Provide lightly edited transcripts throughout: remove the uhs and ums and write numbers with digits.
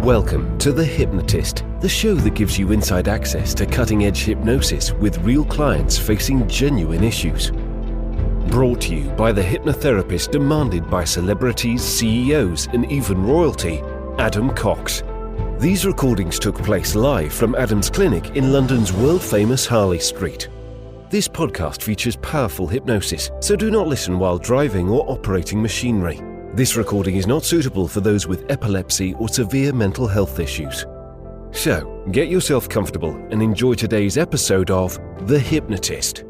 Welcome to The Hypnotist, the show that gives you inside access to cutting-edge hypnosis with real clients facing genuine issues. Brought to you by the hypnotherapist demanded by celebrities, CEOs, and even royalty, Adam Cox. These recordings took place live from Adam's clinic in London's world-famous Harley Street. This podcast features powerful hypnosis, so do not listen while driving or operating machinery. This recording is not suitable for those with epilepsy or severe mental health issues. So, get yourself comfortable and enjoy today's episode of The Hypnotist.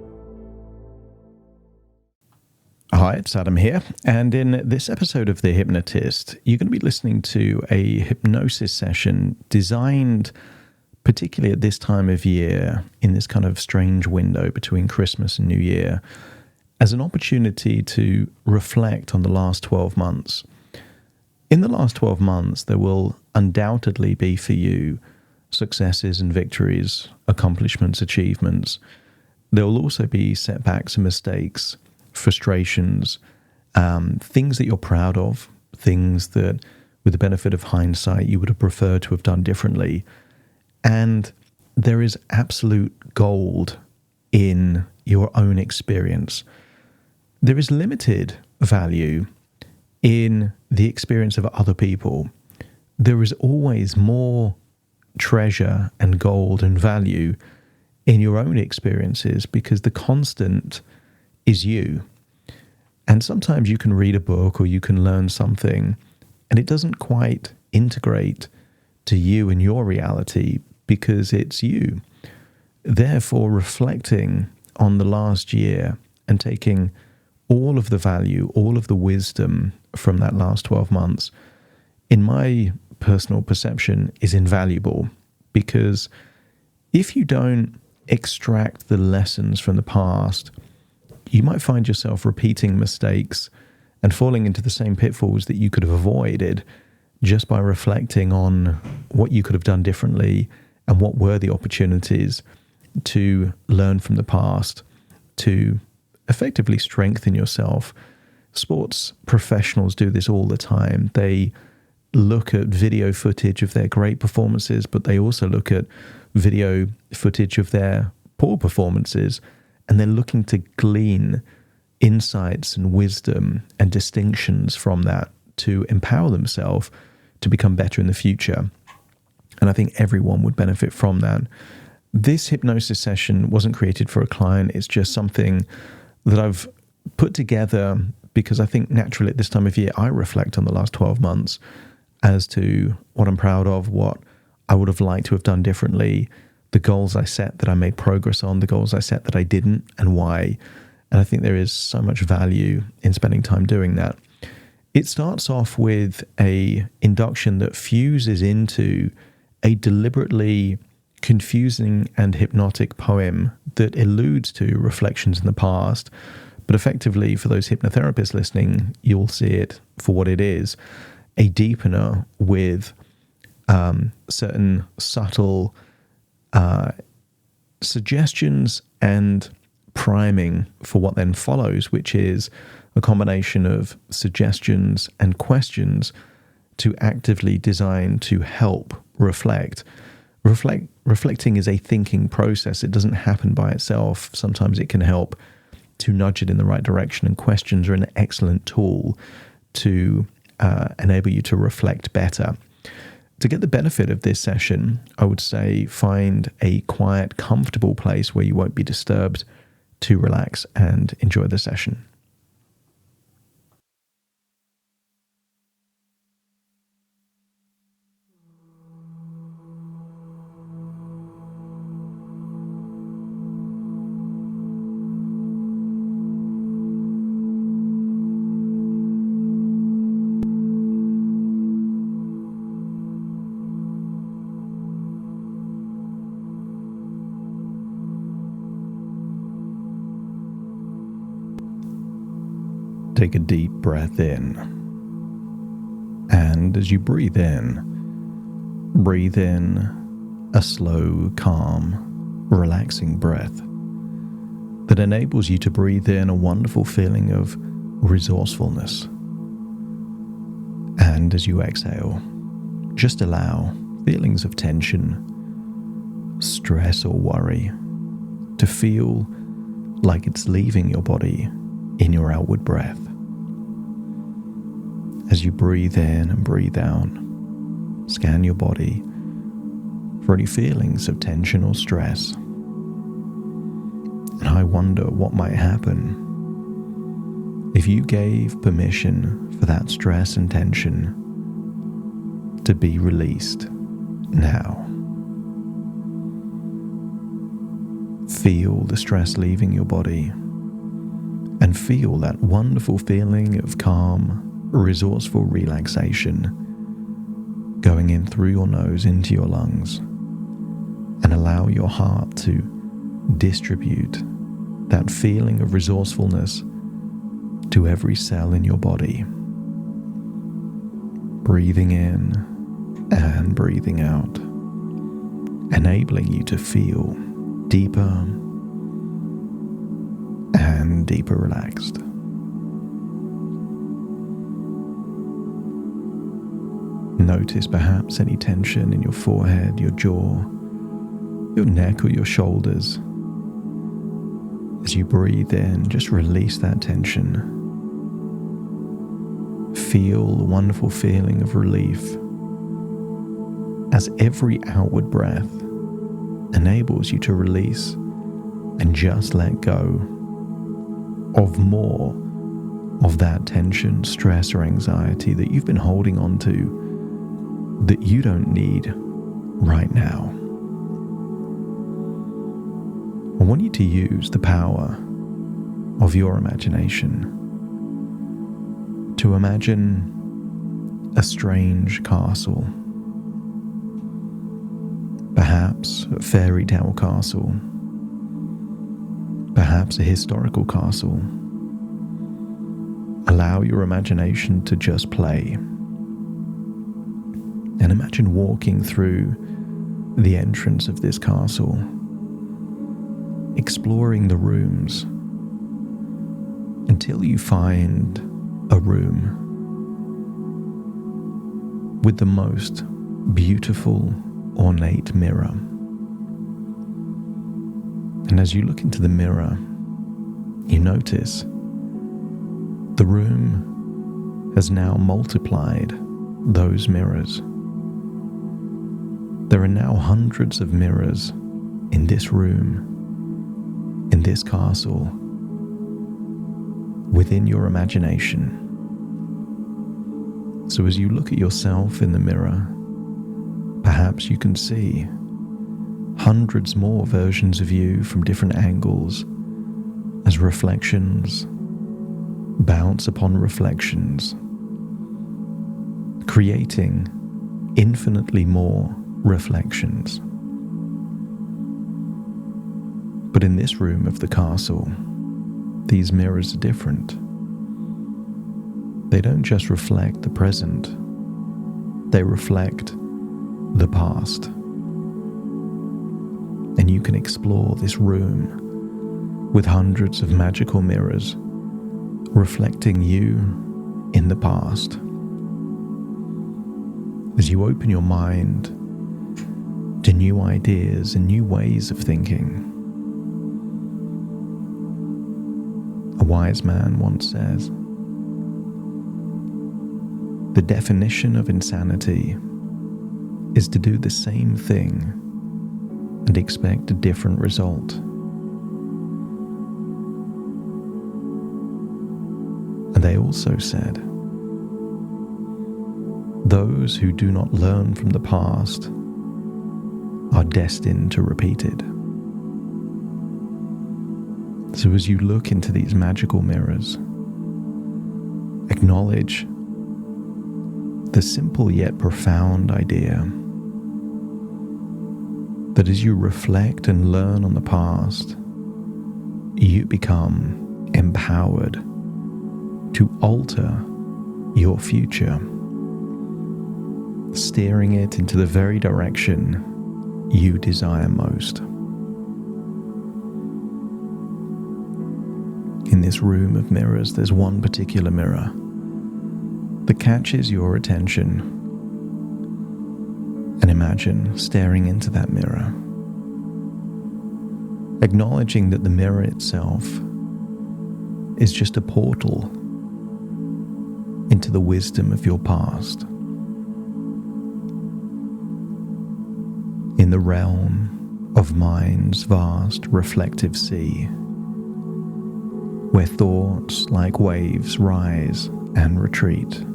Hi, it's Adam here, and in this episode of The Hypnotist, you're going to be listening to a hypnosis session designed particularly at this time of year, in this kind of strange window between Christmas and New Year, as an opportunity to reflect on the last 12 months. In the last 12 months, there will undoubtedly be for you successes and victories, accomplishments, achievements. There will also be setbacks and mistakes, frustrations, things that you're proud of, things that, with the benefit of hindsight, you would have preferred to have done differently. And there is absolute gold in your own experience. There is limited value in the experience of other people. There is always more treasure and gold and value in your own experiences because the constant is you. And sometimes you can read a book or you can learn something and it doesn't quite integrate to you and your reality because it's you. Therefore, reflecting on the last year and taking all of the value, all of the wisdom from that last 12 months, in my personal perception, is invaluable. Because if you don't extract the lessons from the past, you might find yourself repeating mistakes and falling into the same pitfalls that you could have avoided just by reflecting on what you could have done differently and what were the opportunities to learn from the past, to effectively strengthen yourself. Sports professionals do this all the time. They look at video footage of their great performances, but they also look at video footage of their poor performances, and they're looking to glean insights and wisdom and distinctions from that to empower themselves to become better in the future. And I think everyone would benefit from that. This hypnosis session wasn't created for a client. It's just something that I've put together because I think naturally at this time of year, I reflect on the last 12 months as to what I'm proud of, what I would have liked to have done differently, the goals I set that I made progress on, the goals I set that I didn't, and why. And I think there is so much value in spending time doing that. It starts off with an induction that fuses into a deliberately confusing and hypnotic poem that alludes to reflections in the past, but effectively for those hypnotherapists listening, you'll see it for what it is, a deepener with certain subtle suggestions and priming for what then follows, which is a combination of suggestions and questions to actively design to help reflect. Reflecting is a thinking process. It doesn't happen by itself. Sometimes it can help to nudge it in the right direction, and questions are an excellent tool to enable you to reflect better. To get the benefit of this session, I would say find a quiet, comfortable place where you won't be disturbed to relax and enjoy the session. Take a deep breath in. And as you breathe in a slow, calm, relaxing breath that enables you to breathe in a wonderful feeling of resourcefulness. And as you exhale, just allow feelings of tension, stress, or worry to feel like it's leaving your body in your outward breath. As you breathe in and breathe out, scan your body for any feelings of tension or stress. And I wonder what might happen if you gave permission for that stress and tension to be released now. Feel the stress leaving your body and feel that wonderful feeling of calm, resourceful relaxation going in through your nose into your lungs, and allow your heart to distribute that feeling of resourcefulness to every cell in your body. Breathing in and breathing out, enabling you to feel deeper and deeper relaxed. Notice perhaps any tension in your forehead, your jaw, your neck, or your shoulders. As you breathe in, just release that tension. Feel the wonderful feeling of relief as every outward breath enables you to release and just let go of more of that tension, stress, or anxiety that you've been holding on to that you don't need right now. I want you to use the power of your imagination to imagine a strange castle, perhaps a fairy tale castle, perhaps a historical castle. Allow your imagination to just play. And imagine walking through the entrance of this castle, exploring the rooms until you find a room with the most beautiful, ornate mirror. And as you look into the mirror, you notice the room has now multiplied those mirrors. There are now hundreds of mirrors in this room, in this castle, within your imagination. So as you look at yourself in the mirror, perhaps you can see hundreds more versions of you from different angles as reflections bounce upon reflections, creating infinitely more reflections. But in this room of the castle, these mirrors are different. They don't just reflect the present, they reflect the past. And you can explore this room with hundreds of magical mirrors reflecting you in the past. As you open your mind to new ideas and new ways of thinking. A wise man once says, "The definition of insanity is to do the same thing and expect a different result." And they also said, "Those who do not learn from the past are destined to repeat it." So as you look into these magical mirrors, acknowledge the simple yet profound idea that as you reflect and learn on the past, you become empowered to alter your future, steering it into the very direction you desire most. In this room of mirrors, there's one particular mirror that catches your attention. And imagine staring into that mirror, acknowledging that the mirror itself is just a portal into the wisdom of your past. In the realm of mind's vast reflective sea, where thoughts like waves rise and retreat,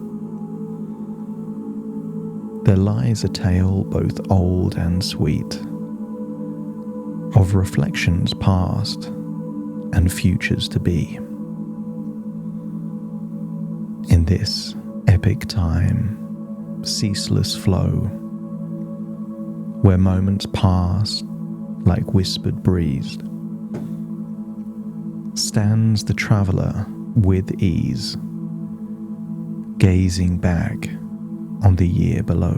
there lies a tale both old and sweet of reflections past and futures to be. In this epic time, ceaseless flow, where moments pass like whispered breeze, stands the traveler with ease, gazing back on the year below.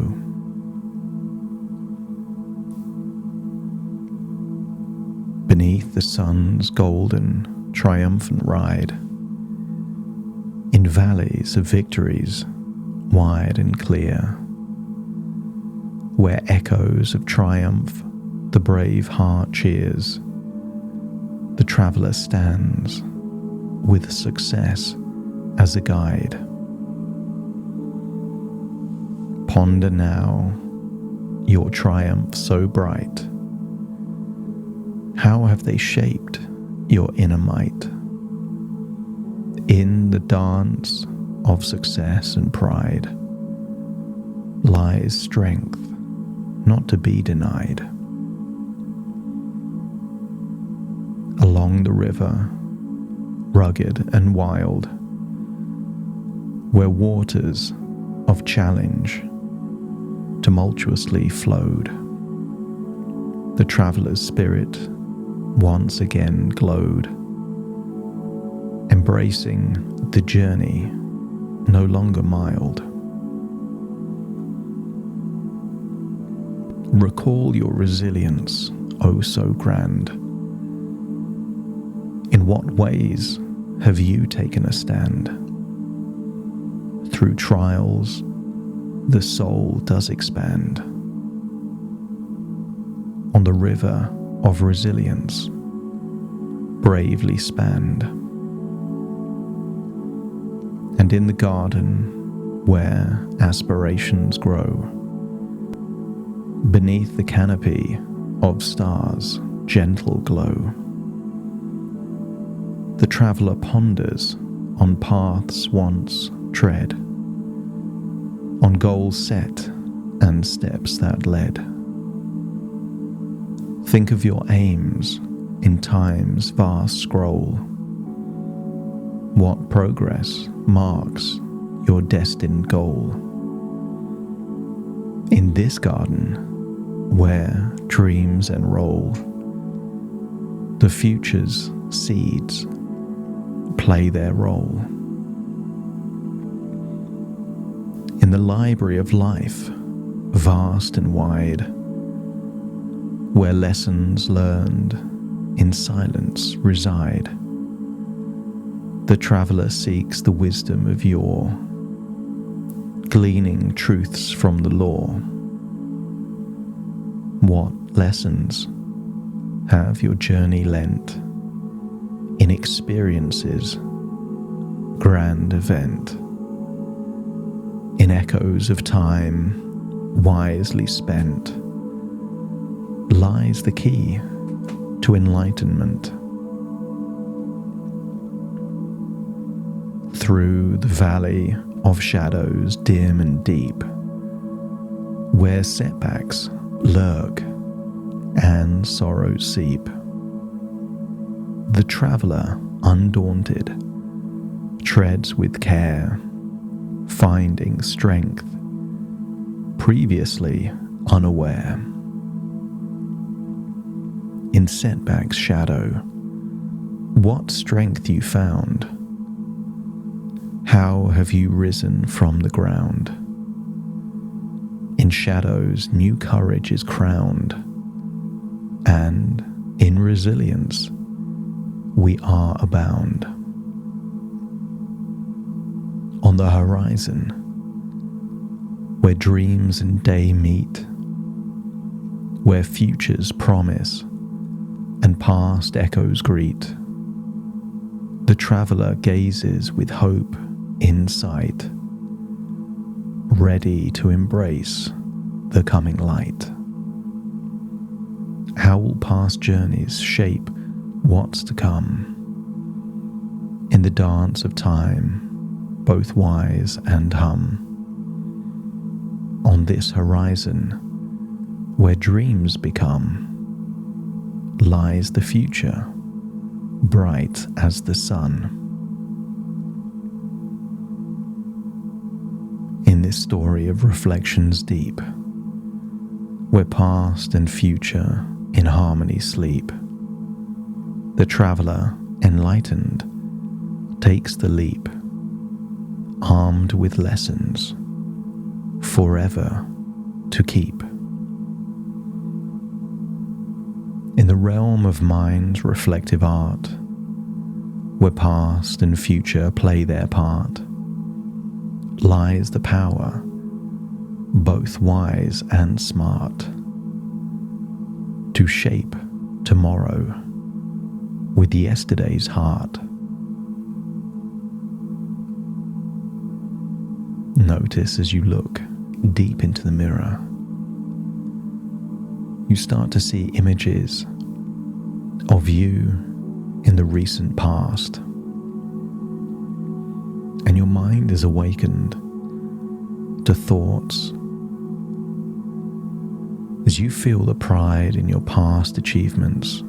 Beneath the sun's golden, triumphant ride, in valleys of victories wide and clear, where echoes of triumph the brave heart cheers, the traveler stands with success as a guide. Ponder now your triumph so bright. How have they shaped your inner might? In the dance of success and pride lies strength not to be denied. Along the river, rugged and wild, where waters of challenge tumultuously flowed, the traveler's spirit once again glowed, embracing the journey no longer mild. Recall your resilience, oh so grand. In what ways have you taken a stand? Through trials, the soul does expand. On the river of resilience, bravely spanned. And in the garden where aspirations grow, beneath the canopy of stars' gentle glow, the traveler ponders on paths once tread, on goals set and steps that led. Think of your aims in time's vast scroll. What progress marks your destined goal? In this garden where dreams enroll, the future's seeds play their role. In the library of life, vast and wide, where lessons learned in silence reside, the traveler seeks the wisdom of yore, gleaning truths from the law. What lessons have your journey lent in experiences' grand event? In echoes of time wisely spent lies the key to enlightenment. Through the valley of shadows dim and deep, where setbacks lurk and sorrows seep, the traveler, undaunted, treads with care, finding strength previously unaware. In setback's shadow, what strength you found? How have you risen from the ground? In shadows, new courage is crowned, and in resilience, we are abound. On the horizon, where dreams and day meet, where futures promise and past echoes greet. The traveler gazes with hope in sight, ready to embrace the coming light. How will past journeys shape what's to come? In the dance of time, both wise and hum. On this horizon, where dreams become, lies the future, bright as the sun. In this story of reflections deep, where past and future in harmony sleep, the traveler, enlightened, takes the leap, armed with lessons forever to keep. In the realm of mind's reflective art, where past and future play their part, lies the power, both wise and smart, to shape tomorrow with yesterday's heart. Notice as you look deep into the mirror, you start to see images of you in the recent past, and your mind is awakened to thoughts as you feel the pride in your past achievements.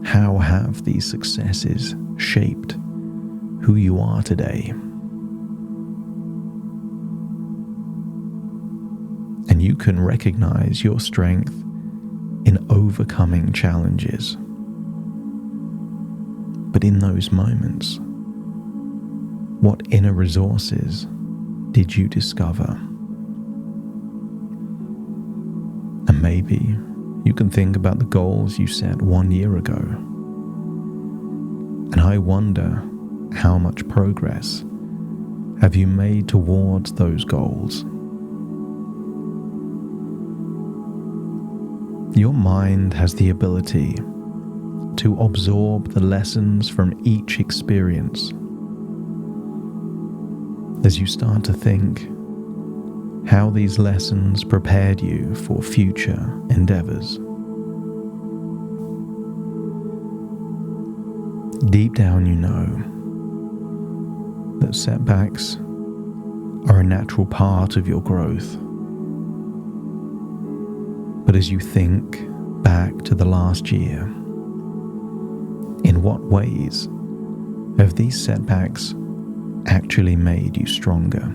How have these successes shaped who you are today? And you can recognize your strength in overcoming challenges. But in those moments, what inner resources did you discover? And maybe you can think about the goals you set 1 year ago. And I wonder, how much progress have you made towards those goals? Your mind has the ability to absorb the lessons from each experience. As you start to think how these lessons prepared you for future endeavors. Deep down you know that setbacks are a natural part of your growth. But as you think back to the last year, in what ways have these setbacks actually made you stronger?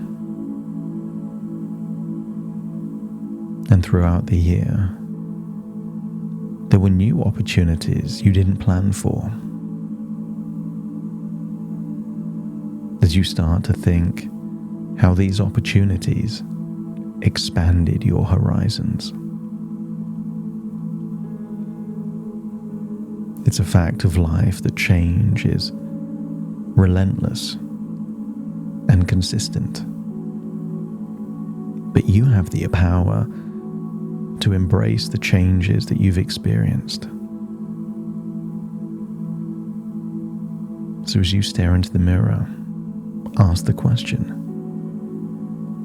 And throughout the year, there were new opportunities you didn't plan for. As you start to think how these opportunities expanded your horizons. It's a fact of life that change is relentless and consistent. But you have the power to embrace the changes that you've experienced. So as you stare into the mirror, ask the question,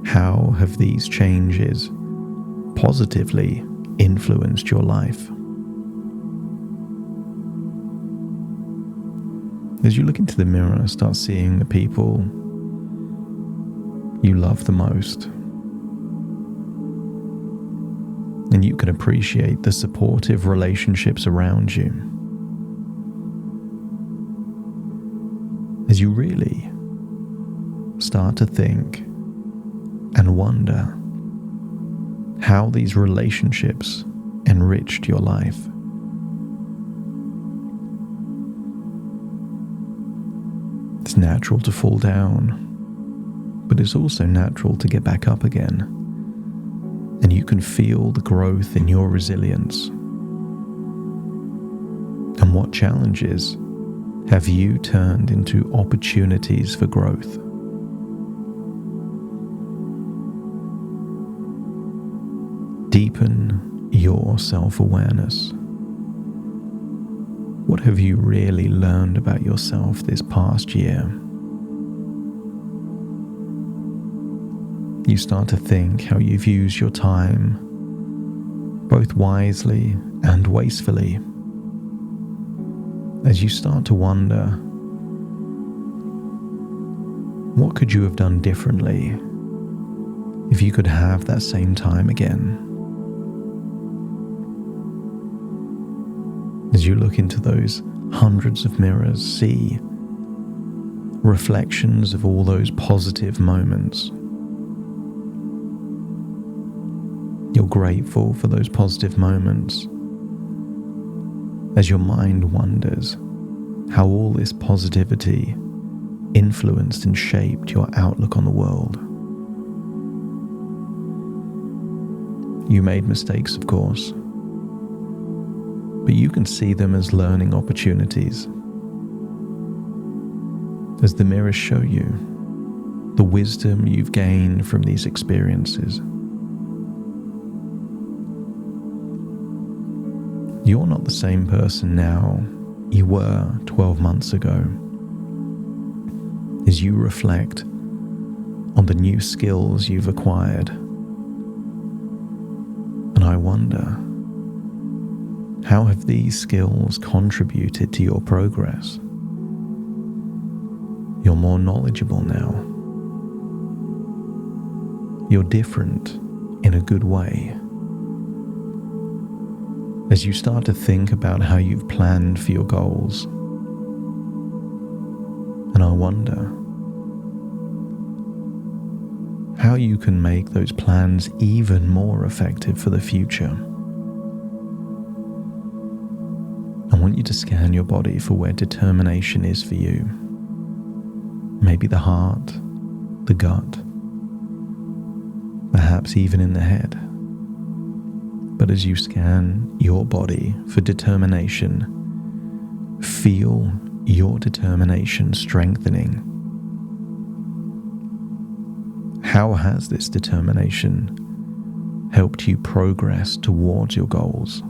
how have these changes positively influenced your life? As you look into the mirror, start seeing the people you love the most. And you can appreciate the supportive relationships around you. As you really start to think and wonder how these relationships enriched your life. It's natural to fall down, but it's also natural to get back up again. And you can feel the growth in your resilience. And what challenges have you turned into opportunities for growth? Deepen your self-awareness. What have you really learned about yourself this past year? You start to think how you've used your time, both wisely and wastefully, as you start to wonder, what could you have done differently if you could have that same time again? As you look into those hundreds of mirrors, see reflections of all those positive moments. You're grateful for those positive moments as your mind wonders how all this positivity influenced and shaped your outlook on the world. You made mistakes, of course, but you can see them as learning opportunities. As the mirrors show you the wisdom you've gained from these experiences. You're not the same person now you were 12 months ago. As you reflect on the new skills you've acquired, and I wonder, how have these skills contributed to your progress? You're more knowledgeable now. You're different in a good way. As you start to think about how you've planned for your goals, and I wonder how you can make those plans even more effective for the future. I want you to scan your body for where determination is for you. Maybe the heart, the gut, perhaps even in the head. But as you scan your body for determination, feel your determination strengthening. How has this determination helped you progress towards your goals?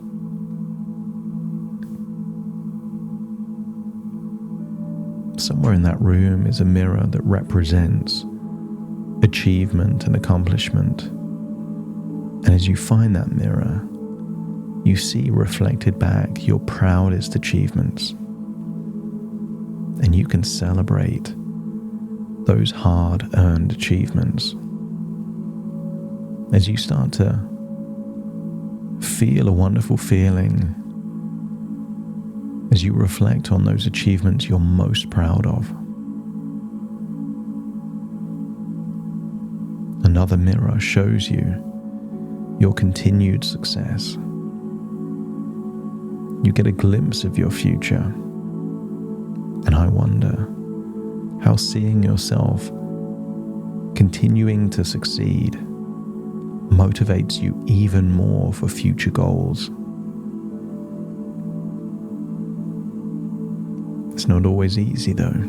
Somewhere in that room is a mirror that represents achievement and accomplishment. And as you find that mirror, you see reflected back your proudest achievements. And you can celebrate those hard-earned achievements. As you start to feel a wonderful feeling, as you reflect on those achievements you're most proud of. Another mirror shows you your continued success. You get a glimpse of your future, and I wonder how seeing yourself continuing to succeed motivates you even more for future goals. It's not always easy though.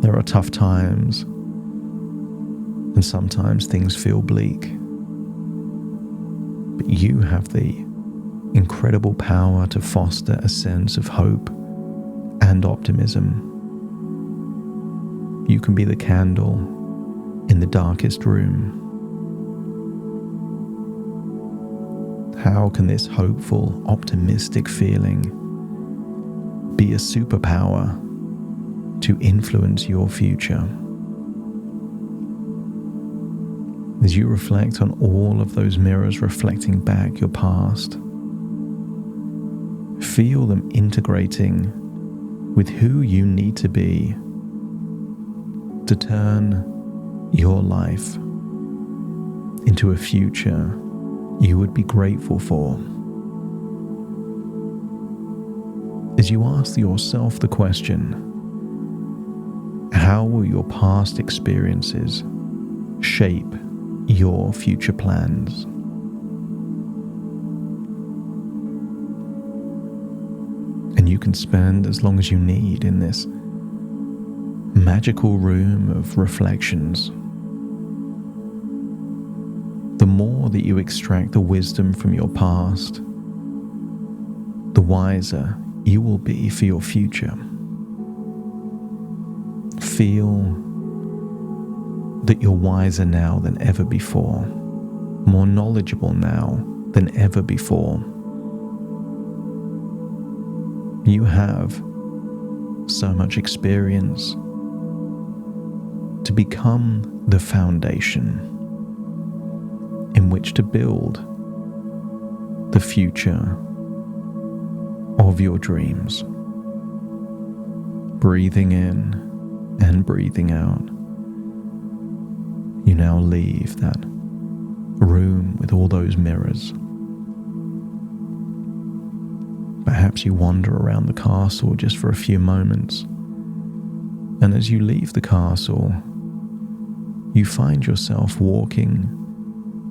There are tough times, and sometimes things feel bleak. But you have the incredible power to foster a sense of hope and optimism. You can be the candle in the darkest room. How can this hopeful, optimistic feeling be a superpower to influence your future? As you reflect on all of those mirrors reflecting back your past, feel them integrating with who you need to be to turn your life into a future you would be grateful for. As you ask yourself the question, how will your past experiences shape your future plans? And you can spend as long as you need in this magical room of reflections. the more that you extract the wisdom from your past, the wiser you will be for your future. Feel that you're wiser now than ever before, more knowledgeable now than ever before. You have so much experience to become the foundation in which to build the future of your dreams. Breathing in and breathing out, you now leave that room with all those mirrors. Perhaps you wander around the castle just for a few moments, and as you leave the castle, you find yourself walking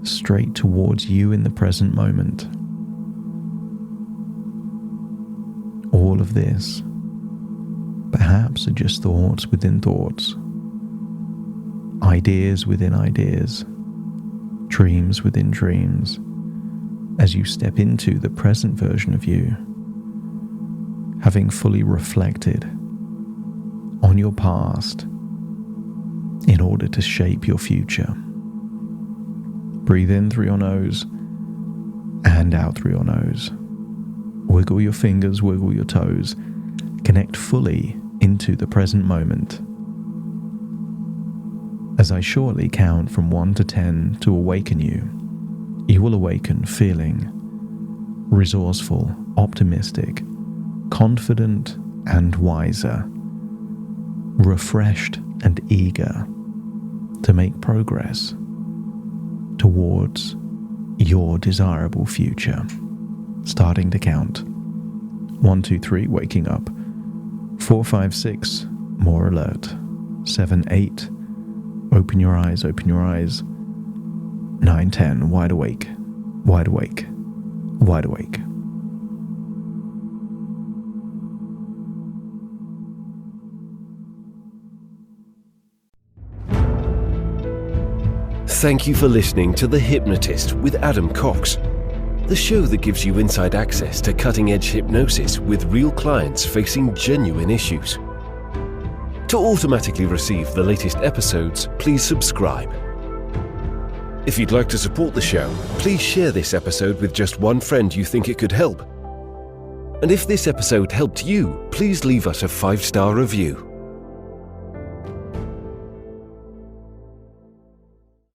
straight towards you in the present moment. All of this, perhaps, are just thoughts within thoughts, ideas within ideas, dreams within dreams, as you step into the present version of you, having fully reflected on your past in order to shape your future. Breathe in through your nose and out through your nose. Wiggle your fingers, wiggle your toes. Connect fully into the present moment. As I shortly count from 1 to 10 to awaken you, you will awaken feeling resourceful, optimistic, confident and wiser, refreshed and eager to make progress towards your desirable future. Starting to count. 1, 2, 3, waking up. 4, 5, 6, more alert. 7, 8, open your eyes, open your eyes. 9, 10, wide awake, wide awake, wide awake. Thank you for listening to The Hypnotist with Adam Cox, the show that gives you inside access to cutting-edge hypnosis with real clients facing genuine issues. To automatically receive the latest episodes, please subscribe. If you'd like to support the show, please share this episode with just one friend you think it could help. And if this episode helped you, please leave us a 5-star review.